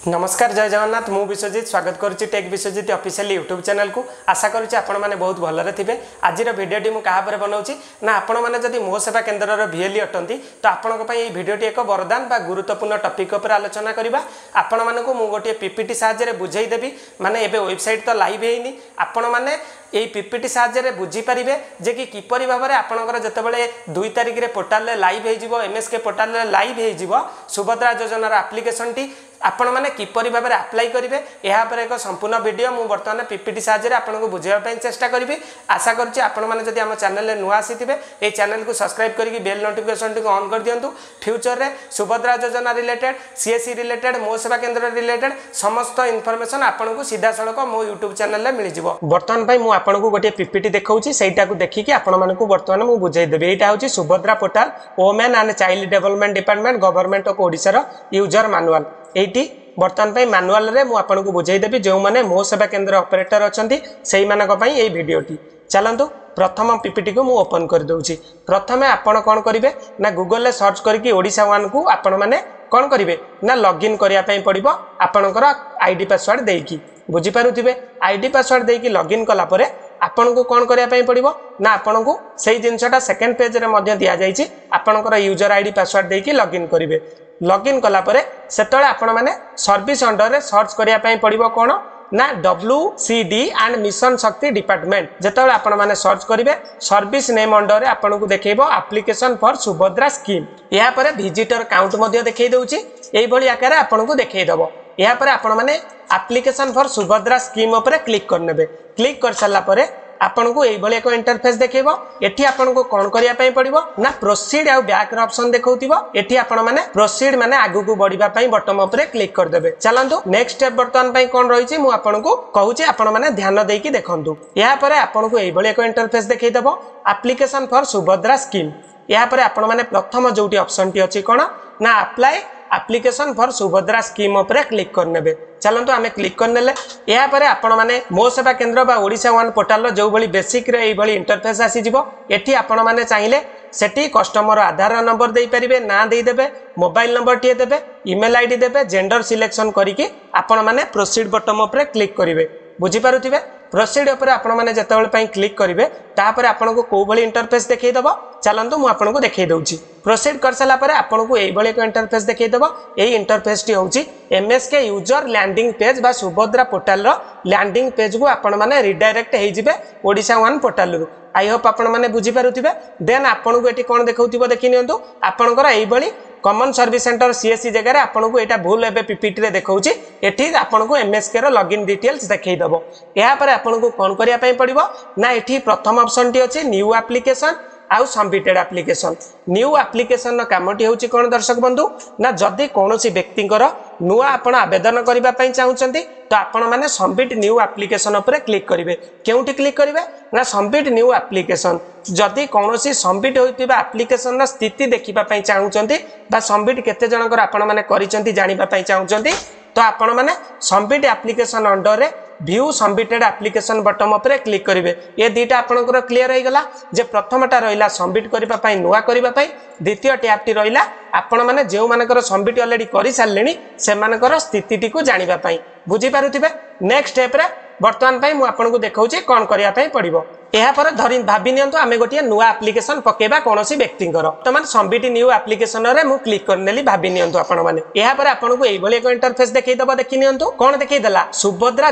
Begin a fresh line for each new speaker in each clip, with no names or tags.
नमस्कार जय जगन्नाथ मु विश्वजित स्वागत करुच्ची tech Biswajit official YouTube channel को आशा करुच्ची आपण मैंने बहुत भलरे थे। आज भिडियोटी मुझे क्या बनाऊँगी ना आपण मैंने जब मो सेवा केन्द्र भिएली अटंती तो आपण भिडियोटी एक वरदान बा गुरुत्वपूर्ण टॉपिक उपर आलोचना करवा। आपण मानक मु गोटे पीपीटी साहाय्य बुझेदेवी माने एबे वेबसाइट तो लाइव हैनी आपण माने यही पीपीटी साहाय्य बुझीपारे जे कि किपरि भाव में आपंकर जितेबाला 2 तारिख में पोर्टाल लाइव हो एमएसके पोर्टाल लाइव हो सुभद्रा योजनार आप्लिकेसन टी आपण मैंने किपरि भाव में अप्लाई करेंगे यापर एक संपूर्ण वीडियो मु बर्तमान पीपीटी साहाय्य आपको बुझाई चेष्टा करी। आशा करुच्ची आपण मैंने जब आम चैनल नुआ आसी ये चैनल को सब्सक्राइब करके बेल नोटिफिकेशन टी ऑन कर दिंतु। फ्यूचर रे सुभद्रा योजना रिलेटेड सीएससी रिलेटेड मो सेवा केन्द्र रिलेटेड समस्त इनफॉरमेशन आपको सीधा सड़क मो यूट्यूब चैनल में मिल जाव। बर्तमान मुझे आपको गोटे पीपीटी देखा सहीटा देखिकी आपण मानक बर्तमान मुझे बुझेदेवी। यहाँ हूँ Subhadra portal women and child development department government of Odisha user manual ये बर्तमान मानुआल रे मु आपको बुझेदेवी जो मैंने मो सेवा केन्द्र ऑपरेटर अच्छा से यही वीडियोटी चलतु। प्रथम पीपीटी को मु ओपन कर दूची। प्रथमे आपण कौन करेंगे ना गूगल सर्च करके ओडिशा वन को आपण मैंने कौन करेंगे ना लॉगिन करने पड़ो आपणकर आईडी पासवर्ड देकी बुझीपारे आईडी पासवर्ड देकी लॉगिन कलापर आपन को कौन करने पड़ो ना आपन को सही जिनसा सेकेंड पेज रे मध्य दि जाइए आपणकर यूजर आईडी पासवर्ड देकी लॉगिन करेंगे। लॉगिन कलापर से आपण मैंने सर्विस अंडर रे सर्च करने पड़ो कौन ना WCD एंड मिशन शक्ति डिपार्टमेंट जिते आपण मैंने सर्च करेंगे सर्विस नेम अंडर आपन को देखेब एप्लिकेशन फॉर सुभद्रा स्कीम यापर विजिटर काउंट देखई दउची यही आकार आपन को देखईदेव। यापर आपण मैंने एप्लिकेशन फॉर सुभद्रा स्कीम उपर क्लिक करने क्लिक कर सारा पर आपन को यही एक इंटरफेस देखब। एठी आपन को कौन करने पड़ो ना प्रोसीड आउ बैक ऑप्शन देखौथिबो एठी आपण माने प्रोसीड माने आगु को बढ़िबा पई बटन ऊपर क्लिक कर देबे। चलंतु नेक्स्ट स्टेप बर्तमान पई कोन रहिछि मु आपन को कहूछि आपण माने ध्यान देकी देखंतु। या पर आपन को यही एक इंटरफेस देखै देबो एप्लिकेशन फॉर सुभद्रा स्कीम। या पर आपण माने प्रथम जोटी ऑप्शन टी अछि कोन ना apply application for Subhadra scheme उपर क्लिक करने। चलतु आम क्लिक करने यापर आपण मैंने मो सेवा केन्द्र बा ओडिशा वन पोर्टाल जो भली बेसिक रे इंटरफेस आसीजिवो एठी आपण मैंने चाहिए सेठी कस्टमर आधार नंबर दे पारिबे ना दे देबे मोबाइल नंबर टी देबे ईमेल आईडी देबे जेंडर सिलेक्शन करिके आपण मैंने प्रोसीड बटन उपर क्लिक करेंगे बुझीपारे। प्रोसीड उपर आपण मैंने जितेबाला क्लिक करेंगे तापर आपन को कौ भली इंटरफेस देखईदेव। चलतु मु आपन को देखई दउची। प्रोसीड कर सारा पर आपन को यही एक इंटरफेस देखईदेव। यही इंटरफेस टी होची एमएसके यूजर लैंडिंग पेज बा सुभद्रा पोर्टाल लैंडिंग पेज को आपण मैंने रिडायरेक्ट होइजिबे ओडिशा वन पोर्टाल रु। आई होप आपण मैंने बुझीपारुथिबे। देन आपन को एटी कोन देखौथिबो देखि नियंतु आपनकर एही भली कॉमन सर्विस सेंटर सीएससी जगह आपन को एटा भूल एबे पीपीटी रे देखौची एठी आपन को एमएसके रो लॉगिन डिटेल्स देखै दबो। या पर आपन को कोन करिया पई पड़िबो ना एठी प्रथम ऑप्शन टी अछि न्यू एप्लिकेशन आउ submitted application. New application Kamptee होची कोन दर्शक बंधु ना जदि कोनोसी व्यक्तिंकर नुआ आपण आवेदन करिबा पई चाहुचंती तो आपण माने सबमिट न्यू एप्लिकेशन उपर क्लिक करिवे। केउटी क्लिक करिवे ना सबमिट न्यू एप्लिकेशन। जदि कोनोसी सबमिट होइतिबा एप्लिकेशन रा स्थिति देखिबा पई चाहुचंती बा सबमिट केते जनकर आपण माने करिसंती जानिबा पई चाहुचंती तो आपण माने सबमिट एप्लिकेशन अंडर रे व्यू सबमिटेड एप्लिकेशन बटन उपर क्लिक करेंगे। ये दुईटा आपंकर क्लीयर हो गला जे प्रथमटा रहा सबमिट करने नुआ करने द्वितीय टैब टी रहा आपण मैंने जो मानकर सबमिट अलरेडी कर सारे से स्थिति को जानापी बुझीपारे। नेक्स्ट स्टेप रे बर्तमान मुझे आपको देखा कौन करने पड़ो यापर धरी भावी नियंतु आमे गोटे नुआ एप्लिकेशन पकेबा कोनोसी व्यक्तिंकर तमान सबमिट न्यू एप्लिकेशन रे मु क्लिक करनेली भावी नियंतु आपण माने यापर आपनको एही भली एक इंटरफेस देखै दबा देखि नियंतु कोन देखै देला सुभद्रा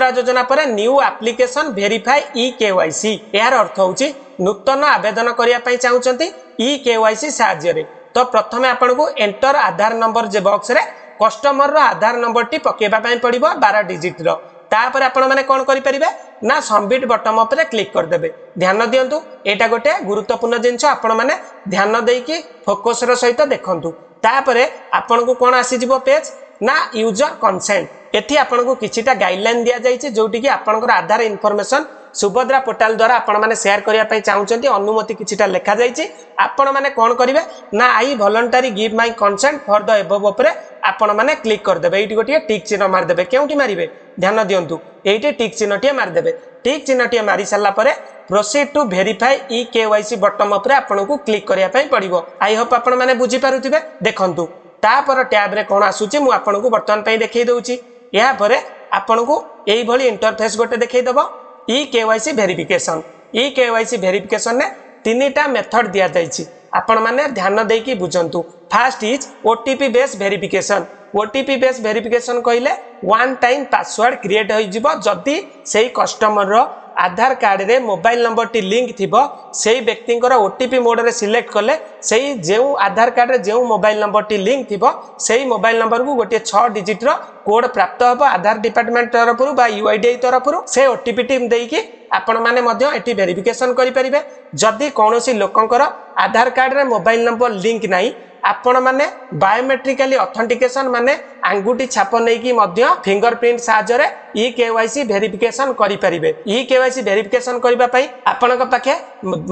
योजना पर न्यू एप्लिकेशन वेरीफाई ई-KYC यार अर्थ होची नूतन आवेदन करिया पई चाहुचंती ई-KYC साहाय्य रे। तो प्रथमे आपनको एंटर आधार नंबर जे बॉक्स रे कस्टमर रो आधार नंबर टी पकेबा पई पड़िबो 12 डिजिट रो। तापर आपण माने कोन करि परिबे ना सबमिट बटन उपर क्लिक कर देबे। ध्यान दियंतु एटा गोटे गुरुत्वपूर्ण जिंस आपण माने ध्यान देकी फोकस रो सहित देखंतु। तापर आपण को कोन आसी जिवो पेज ना यूजर कंसेंट एठी आपण को किछिटा गाइडलाइन दिया जाइछि जोटी कि आपनकर आधार इनफॉरमेशन सुभद्रा पोर्टाल द्वारा आपण माने शेयर करिया पई चाहुचंती अनुमति किछिटा लेखा जाइछि आपण माने कोन करिवे ना I voluntary give my consent for the above ऊपर आपण माने क्लिक कर देबे। एठी गोटिए टिक चिन्ह मार देबे। केउठी मारिबे ध्यान दियंतु एठी टिक चिन्हटिए मार देबे। टिक चिन्हटिए मारी सारला परे प्रोसीड टू वेरीफाई ई-KYC बटन ऊपर आपण को क्लिक करिया पई पड़िबो। आई होप आपण माने बुझी पारुथिबे। देखंतु तापर टैब रे कौन आसूची मु आपनको वर्तमान पई देखै दउची या परे आपनको एई भली इंटरफेस गोटे देखै दबो e KYC verification e KYC verification ने तीनटा मेथड दिया जायछि आपण माने ध्यान देकी बुझंतु first is OTP base verification OTP base verification कहले वन टाइम पासवर्ड क्रिएट हो जिवो जदी सेही कस्टमर रो आधार कार्ड रे मोबाइल नंबर टी लिंक थिबो सेही व्यक्तिंकर ओटीपी मोड रे सिलेक्ट करले सेही जेउ आधार कार्ड रे जेउ मोबाइल नंबर टी लिंक थिबो सेही मोबाइल नंबर को गोटे 6 डिजिट रो कोड प्राप्त होबो आधार डिपार्टमेंट तरफरु बा यूआईडीआई तरफरु से ओटीपी टीम देकी आपण माने मध्य एटी वेरिफिकेशन करि परिबे जदी कोनोसी लोकंकर आधार कार्ड रे मोबाइल नंबर लिंक नाही आपण माने बायोमेट्रिकली ऑथेंटिकेशन माने अंगूठी छाप नै की मध्य फिंगरप्रिंट साहाय्य रे ई केवाईसी वेरिफिकेशन करि परिबे ई केवाईसी वेरिफिकेशन करिबा पई आपनक पाखे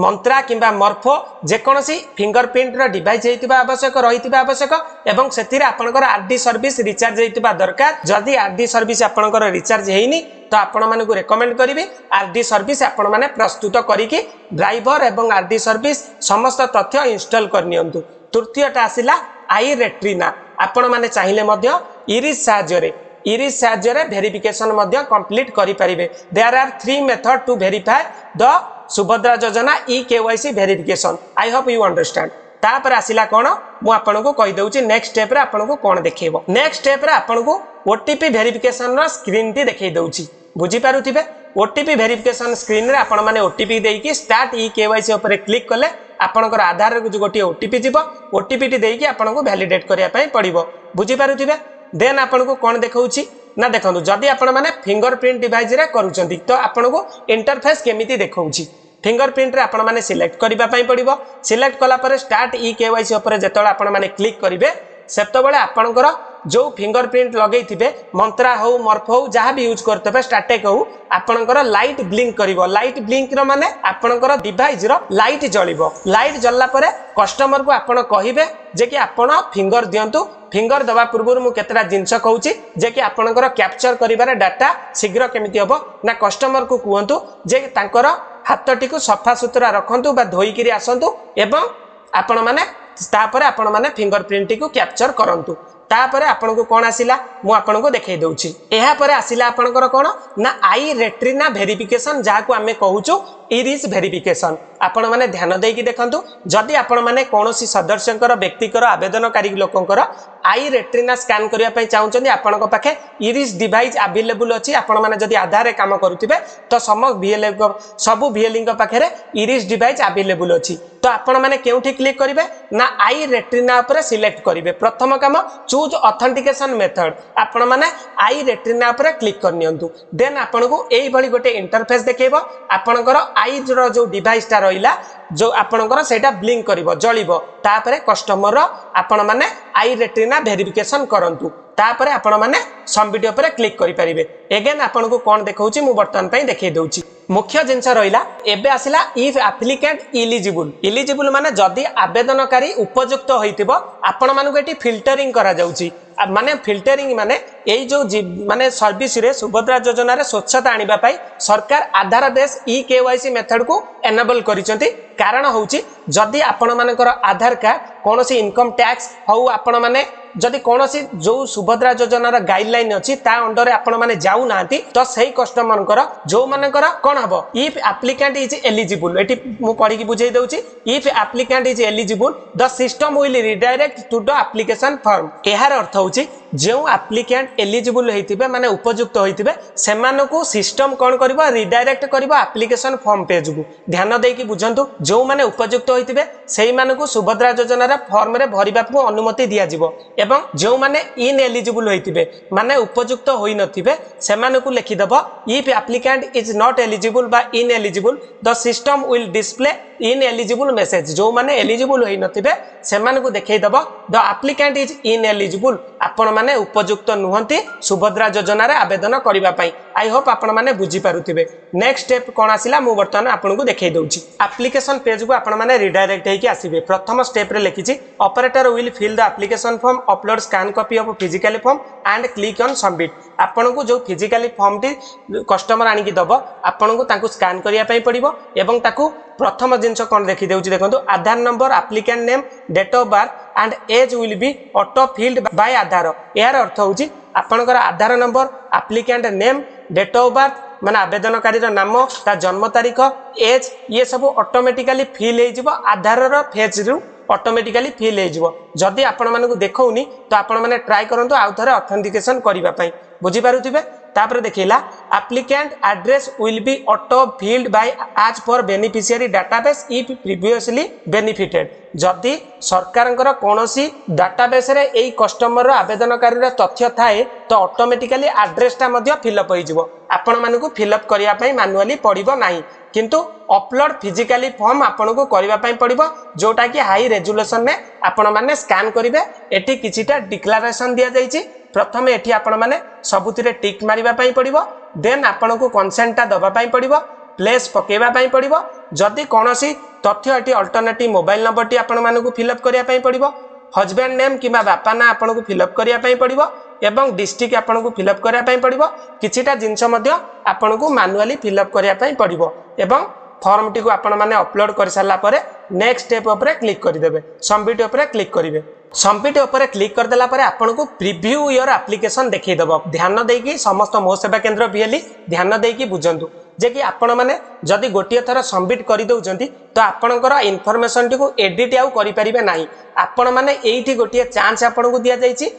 मंत्रा किबा मॉर्फो जे कोनोसी फिंगरप्रिंट रो डिवाइस हेतिबा आवश्यक रहितिबा आवश्यक एवं सेतिरे आपनकर आरडी सर्विस रिचार्ज हेतिबा दरकार जदी आरडी सर्विस आपनकर रिचार्ज हेइनी तो आपण मानकु रेकमेंड करिवे आरडी सर्विस आपण माने प्रस्तुत करिकि ड्राइवर एवं आरडी सर्विस समस्त तथ्य इंस्टॉल करनियंतु तृतीयटा आसिला आई रेट्रिना आपण माने चाहिले मध्य इरिस साहाय्य रे वेरिफिकेशन मध्य कंप्लीट करि परिबे there are 3 method to verify the Subhadra योजना e KYC verification I hope you understand तापर आसिला कोन मु आपनको कहि दउची नेक्स्ट स्टेप रे आपनको कोन देखैबो नेक्स्ट स्टेप रे आपनको ओटीपी वेरिफिकेशन रो स्क्रीन टी देखै दउची बुझी पारुथिबे ओटीपी वेरिफिकेशन स्क्रीन रे आपण माने ओटीपी देकी स्टार्ट ई केवाईसी ऊपर क्लिक करले आपनकर आधार रे जो गोटी ओटीपी जीवो ओटीपी टी देकी आपनको वैलिडेट करिया पई पड़िबो बुझी पारुथिबे देन आपनको कोन देखौची ना देखंतु जदी आपण माने फिंगरप्रिंट डिवाइस रे करूचंती तो आपनको इंटरफेस केमिति देखौची फिंगरप्रिंट रे आपण माने सिलेक्ट करिबा पई पड़िबो सिलेक्ट कला परे स्टार्ट ई केवाईसी ऊपर जेतोला आपण माने क्लिक करिवे सेतबेले आपनकर जो फिंगरप्रिंट लगै थिबे मंत्रा हो मॉर्फ हो जहां भी यूज करतबे स्टैटिक हो आपनकर लाइट ब्लिंक करिवो लाइट ब्लिंक रो माने आपनकर डिवाइस रो लाइट जळिवो लाइट जल्ला परे कस्टमर को आपण कहिबे जे कि आपण फिंगर दियंतु फिंगर दबा पूर्व मु केतरा जिंस कहूची जे कि आपनकर कैप्चर करिबारे डाटा शीघ्र केमिति हबो ना कस्टमर को कहंतु जे तांकर हाथटी को सफा सुतरा रखंतु बा धोई किरि आसंतु एवं आपण माने तापरे आपण माने फिंगरप्रिंट को कैप्चर करंतु तापरे आपनको कोन आसिला मु आपनको देखै दउची एहा परे आसिला आपनकर कोन ना आई रेट्रिना वेरिफिकेशन जा को हमें कहूचो इरिस वेरिफिकेशन आपण माने ध्यान देकी देखंतु जदी आपण माने कोनोसी सदस्यकर व्यक्तिकर आवेदनकारी लोकंकर आई रेट्रिना स्कैन करिया पई चाहुचंदी आपनक पाखे इरिस डिवाइस अवेलेबल अछि आपण माने जदी आधार रे काम करूथिबे तो सब भिएलई पाखे रे इरिस डिवाइस अवेलेबल अछि तो आपण माने केउठी क्लिक करिवे ना आई रेट्रिना ऊपर सिलेक्ट करिवे प्रथम काम चूज ऑथेंटिकेशन मेथड आपण माने आई रेट्रिना ऊपर क्लिक करनियंतु देन आपनको एई भली गोटे इंटरफेस देखेबो आपनकर आई रो जो डिवाइस ता रहिला जो आपनकर सेटा ब्लिंक करिवो जळिवो तापरे कस्टमर रो आपण माने आई रेट्रिना वेरिफिकेशन करंतु तापरे आपण माने सबमिट ऊपर क्लिक करि परिबे अगेन आपनको कोन देखौची मु वर्तमान पई देखै दउची मुख्य जिंस रहिला एबे आसिला इफ एप्लिकेंट इलिजिबल माने जदी आवेदनकारी उपयुक्त होइतिबो आपण मानको एटी फिल्टरिंग करा जाउची माने फिल्टरिंग माने एई जो माने सर्विस रे सुभद्रा योजना रे स्वच्छता आनिबा पई सरकार आधार बेस ई केवाईसी मेथड को एनेबल करिसंती कारण होउची जदी आपण मानकर आधार कार्ड कोनोसी इनकम टैक्स हो आपण माने जदी कोनोसी जो सुभद्रा योजना रा गाइडलाइन अछि ता अंडर आपण माने जाउ नांती तो सही कस्टमर कर जो मानकर कोन हबो इफ एप्लिकेंट इज एलिजिबल एटी मु पढी की बुझाई दउची if applicant is eligible the system will redirect to the application form एहार अर्थ होउची जो एप्लिकेंट एलिजिबल होइतिबे माने उपयुक्त होइतिबे सेमानकु सिस्टम कोन करबो रिडायरेक्ट करबो एप्लिकेशन फॉर्म पेज को ध्यान देकी बुझंतु जो माने उपयुक्त होइतिबे सेही मानकु सुभद्रा योजना रा फॉर्म रे भरिबा को अनुमति दिया जिवो एवं जो माने इन एलिजिबल होइतिबे माने उपयुक्त होई नथिबे सेमानकु लिखि दबो if applicant is not eligible बा ineligible the system will display ineligible message जो माने एलिजिबल होई नथिबे सेमानकु देखै दबो the applicant is ineligible आपण माने उपयुक्त नुहंती सुभद्रा योजना रे आवेदन करिबा पई आई होप आपण माने बुझी पारुथिबे नेक्स्ट स्टेप कोन आसिला मु वर्तमान आपनकु देखै दउची एप्लिकेशन पेज को आपण माने रिडायरेक्ट हेकि आसीबे प्रथम स्टेप रे लिखिची operator will fill the application form upload scan copy of physically form and click on submit आपनकु जो फिजिकली फॉर्म टी कस्टमर आनी की दबो आपनकु ताकू स्कैन करिया पई पड़िबो एवं ताकू प्रथम जिनस कौन देखी देउची देखंतु Aadhaar number applicant name date of birth and age will be auto filled by Aadhaar यार अर्थ होउची आपनकर Aadhaar number applicant name date of birth माने आवेदनकारी नाम ता जन्म तारीख एज ये सब ऑटोमेटिकली फिल हो जिवो आधार रो फेज रु ऑटोमेटिकली फिल हो जिवो जदी आपण मानकु देखौनी तो आपण माने ट्राई करंतु आउ थरे ऑथेंटिकेशन करिबा पई बुझी पारुथिबे तापर देखिला applicant address will be auto filled by as per beneficiary database if previously benefited जदि सरकारंकर कोनोसी डाटाबेस रे एई कस्टमर रो आवेदनकारी रो तथ्य थाए तो ऑटोमेटिकली एड्रेसटा मध्ये फिलअप होई जिवो आपण मानकु फिलअप करिया पई मैनुअली पड़िबो नाही किंतु अपलोड फिजिकली फॉर्म आपन को करिबा पई पड़िबो जोटा कि हाई रेजोल्यूशन में आपण माने स्कैन करिवे एठी किछिटा डिक्लेरेशन दिया जाईची प्रथमे एठी आपण माने सबुतिरे टिक मारिबा पई पड़िबो देन आपण को कंसेंटटा दबा पई पड़िबो प्लेस पकेबा पई पड़िबो जदि कोनोसी तथ्य एठी अल्टरनेटिव मोबाइल नंबर टी आपण मानकु फिलअप करिया पई पड़िबो हस्बैंड नेम किबा बापा ना आपण को फिलअप करिया पई पड़िबो एवं डिस्ट्रिक्ट आपण को फिलअप करिया पई पड़िबो किछिटा जिंस मध्ये आपण को मैनुअली फिलअप करिया पई पड़िबो एवं फॉर्म टी को आपण माने अपलोड कर सारला परे नेक्स्ट स्टेप ऊपर क्लिक कर देबे सबमिट ऊपर क्लिक करिवे सबमिट ऊपर क्लिक कर देला परे आपण को प्रीव्यू योर एप्लिकेशन देखै देबो ध्यान देकी समस्त मो सेवा केंद्र बीएलई ध्यान देकी बुझंतु जे कि आपण माने जदि गोटिए थर सबमिट कर दउचंती तो आपणकर इन्फॉर्मेशन टी को एडिट आउ करि परिबे नाही आपण माने एठी गोटिए चांस आपण को दिया जाईची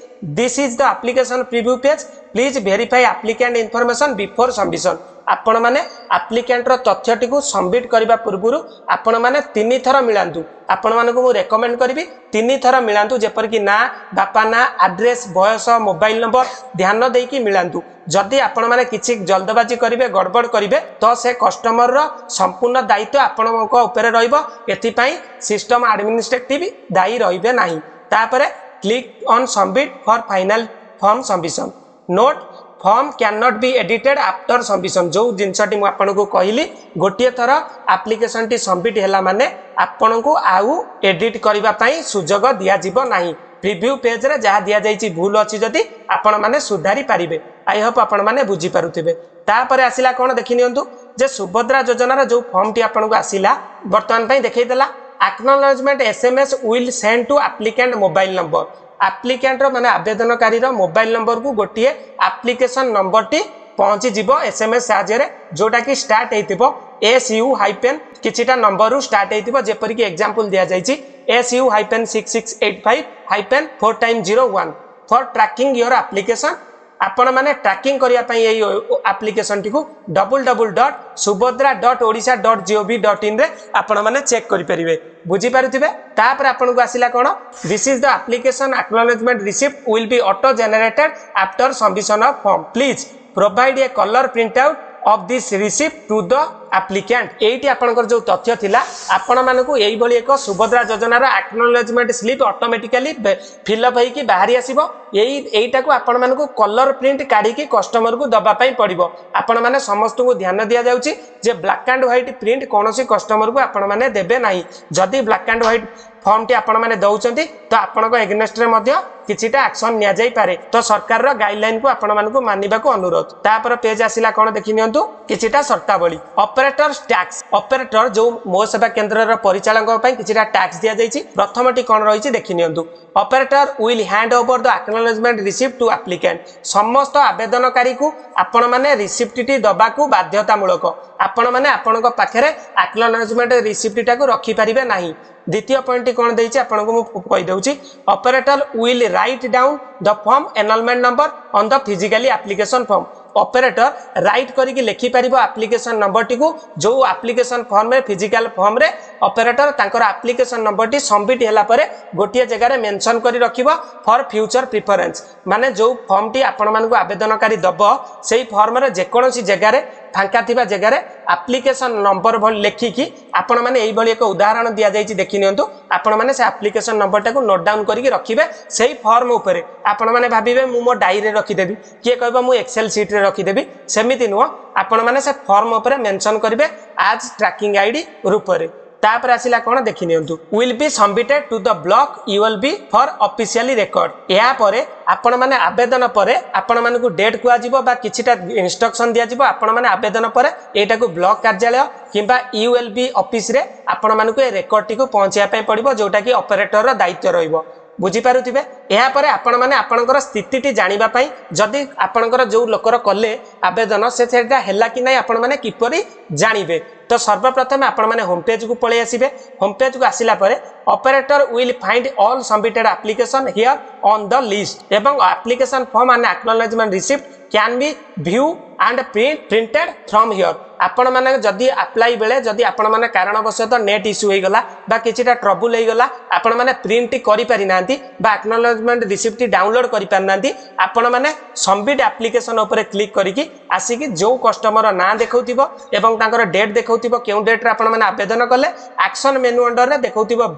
this is the application preview page please verify applicant information before submission आपण माने एप्लिकेंट रो तथ्य टी को सबमिट करबा पूर्वरु आपण माने 3 थर मिलांतु आपण माने को मु रेकमेंड करबी 3 थर मिलांतु जेपर कि ना बापा ना एड्रेस बयस मोबाइल नंबर ध्यान देकी कि मिलांतु जदि आपण माने किछि जल्दबाजी करिवे गड़बड़ करिवे तो से कस्टमर रो संपूर्ण दायित्व आपणक ऊपर रहइबो एथि पई सिस्टम एडमिनिस्ट्रेटिव दायी रहिबे नाही तापरे click on submit for final form submission note form can not be edited after submission जो जिनसटी मु आपन को कहली गोटिए थर एप्लिकेशन टी सबमिट हैला माने आपन को आउ एडिट करबा पई सुजोग दिया जिवो नाही प्रीव्यू पेज रे जहा दिया जाईची भूल अछि जदी आपन माने सुधारी पारिबे आई होप आपन माने बुझी पारुथिबे तापर आसिला कोन देखि नियंतु जे सुभद्रा योजना रा जो फॉर्म टी आपन को आसिला वर्तमान पई देखै देला acknowledgement SMS will send to applicant mobile number applicant रो माने आवेदनकारी रो मोबाइल नंबर को गोटिए एप्लिकेशन नंबर टी पहुंची जिवो एसएमएस साहाय्य रे जोटा कि स्टार्ट हेतिबो SU हाइपेन किछिटा नंबर रु स्टार्ट हेतिबो जेपरि कि एग्जांपल दिया जाईची SU hyphen 6685 hyphen 4x01 for trekking your application आपण माने ट्रैकिंग करिया पई एई एप्लिकेशन टी को www.subhadra.odisha.gov.in रे आपण माने चेक करि परिबे बुझी पारुथिबे तापर आपण को आसिला कोन this is the application acknowledgement receipt will be auto generated after submission of form please provide a colour print out of this receipt to the applicant एटी आपनकर जो तथ्य थिला आपण मानकु एई भली एक सुभद्रा योजना रा एक्नॉलेजमेंट स्लिप ऑटोमेटिकली फिलअप होई कि बाहरी आसीबो एईटा को आपण मानकु कलर प्रिंट काढी कि कस्टमर को दबा पई पड़िबो आपण माने समस्त को ध्यान दिया जाउची जे ब्लैक एंड व्हाइट प्रिंट कोनोसी कस्टमर को आपण माने देबे नाही जदी ब्लैक एंड व्हाइट फॉर्म टी आपण माने दउचंती तो आपण को एग्नेस्ट रे मध्य किछिटा एक्शन निया जाई पारे तो सरकार रो गाइडलाइन को आपण मानकु मानिबा को अनुरोध तापर पेज आसिला कोन देखि नियंतु किछिटा शर्तावली ऑपरेटर टैक्स ऑपरेटर जो मो सेवा केंद्र रो परिचालक पई किछिटा टैक्स दिया जाईची प्रथमटी कोन रहिची देखि नियंतु operator will hand over the acknowledgement receipt to applicant समस्त आवेदनकारी को आपण माने रिसिप्ट टी दबा को बाध्यतामूलक आपण माने आपण को पाखरे एक्नॉलेजमेंट रिसिप्ट टा को रखि परिबे नाही द्वितीय पॉइंट कोन देइची आपण को मु कहि देउची operator will write down the form enrolment number on the physically application form operator write करिकि लिखि परिबो एप्लिकेशन नंबर टी को जो एप्लिकेशन फॉर्म में फिजिकल फॉर्म रे ऑपरेटर तांकर एप्लिकेशन नंबर टी सबमिट हैला परे गोटिए जगह रे मेंशन करि रखिबो फॉर फ्यूचर प्रेफरेंस माने जो फॉर्म टी आपण मानको आवेदनकारी दबो सेही फॉर्म रे जे कोनोसी जगह रे फांका थिबा जगह रे एप्लिकेशन नंबर भल लेखि कि आपण माने एई भली एक उदाहरण दिया जाईची देखि नियंतु आपण माने से एप्लिकेशन नंबर टा को नोट डाउन करिकि रखिबे सेही फॉर्म ऊपर आपण माने भाबिबे मु मो डायरी रे रखि देबी के कहबो मु एक्सेल शीट रे रखि देबी सेमिति नुवा आपण माने से फॉर्म ऊपर मेंशन करिवे आज ट्रैकिंग आईडी रूप रे तापर आसिला कोन देखि नियंतु will be submitted to the block ULB for officially record या परे आपण माने आवेदन परे आपण माने को डेट कुआ जिवो बा किछिटा इंस्ट्रक्शन दिया जिवो आपण माने आवेदन परे एटा को ब्लॉक कार्यालय किंबा यूएलबी ऑफिस रे आपण माने को रिकॉर्ड टी को पहुंचाया पय पड़िबो जोटा कि ऑपरेटर रो दायित्व रहिबो बुझी पारुथिबे या परे आपण माने आपनकर स्थिति टी जानिबा पई जदी आपनकर जो लोकर कले आवेदन से सेटा हैला कि नै आपण माने किपरि जानिबे तो सर्वप्रथम आपण माने होम पेज को पळे आसीबे होम पेज को आसिला परे operator will find all submitted application here on the list एवं application form and acknowledgement receipt can be view and printed from here आपण माने जदी अप्लाई बेले जदी आपण माने कारणवशत नेट इश्यू होई गला बा किछिटा ट्रबल होई गला आपण माने प्रिंट करि पारि नांती बा एक्नॉलेजमेंट रिसिप्ट डाउनलोड करि पारि नांती आपण माने सबमिट एप्लीकेशन ऊपर क्लिक करिकि आसीकि जो कस्टमर ना देखौतिबो एवं तांकर डेट देखौतिबो केउ डेट रे आपण माने आवेदन कले एक्शन मेनू अंडर रे देखौतिबो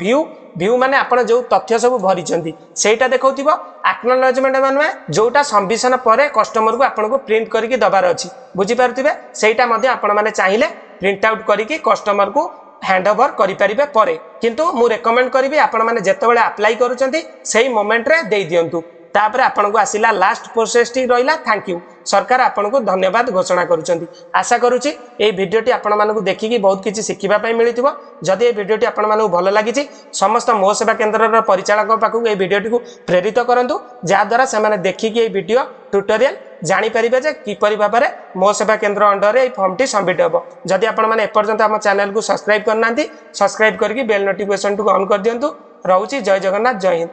व्यू माने आपण जो तथ्य सब भरिचंती सेटा देखौतिबो एक्नॉलेजमेंट माने जोटा सबमिशन परे कस्टमर को आपण को प्रिंट करिकि दबार अछि बुझी पारुथिबे सेटा मध्ये आपण माने चाहिए प्रिंट आउट करिकि कस्टमर को हैंड ओवर करि परिबे परे किंतु मु रेकमेंड करिवि आपण माने जेतेबेले अप्लाई करूचंती सेही मोमेंट रे देई दियंतु तापर आपन को आसिला लास्ट प्रोसेस टी रहिला थैंक यू सरकार आपन को धन्यवाद घोषणा करूचंती आशा करूची ए वीडियोटी आपण मानकु देखिकी बहुत किछि सिखिबा पई मिलिथिबो जदि ए वीडियोटी आपण मानकु भलो लागिछि समस्त मो सेवा केंद्रर परिचालक पाखु ए वीडियोटी को प्रेरित करंतु जा द्वारा से माने देखिकी ए वीडियो ट्यूटोरियल जानि परिबे जे किपरि भाबरे मो सेवा केंद्र अंडर ए फॉर्म टी सबमिट हेबो जदि आपण माने एपर्यंत हम चैनल को सब्सक्राइब करनांती सब्सक्राइब करके बेल नोटिफिकेशन को ऑन कर दियंतु रहउची जय जगन्नाथ जय हिंद।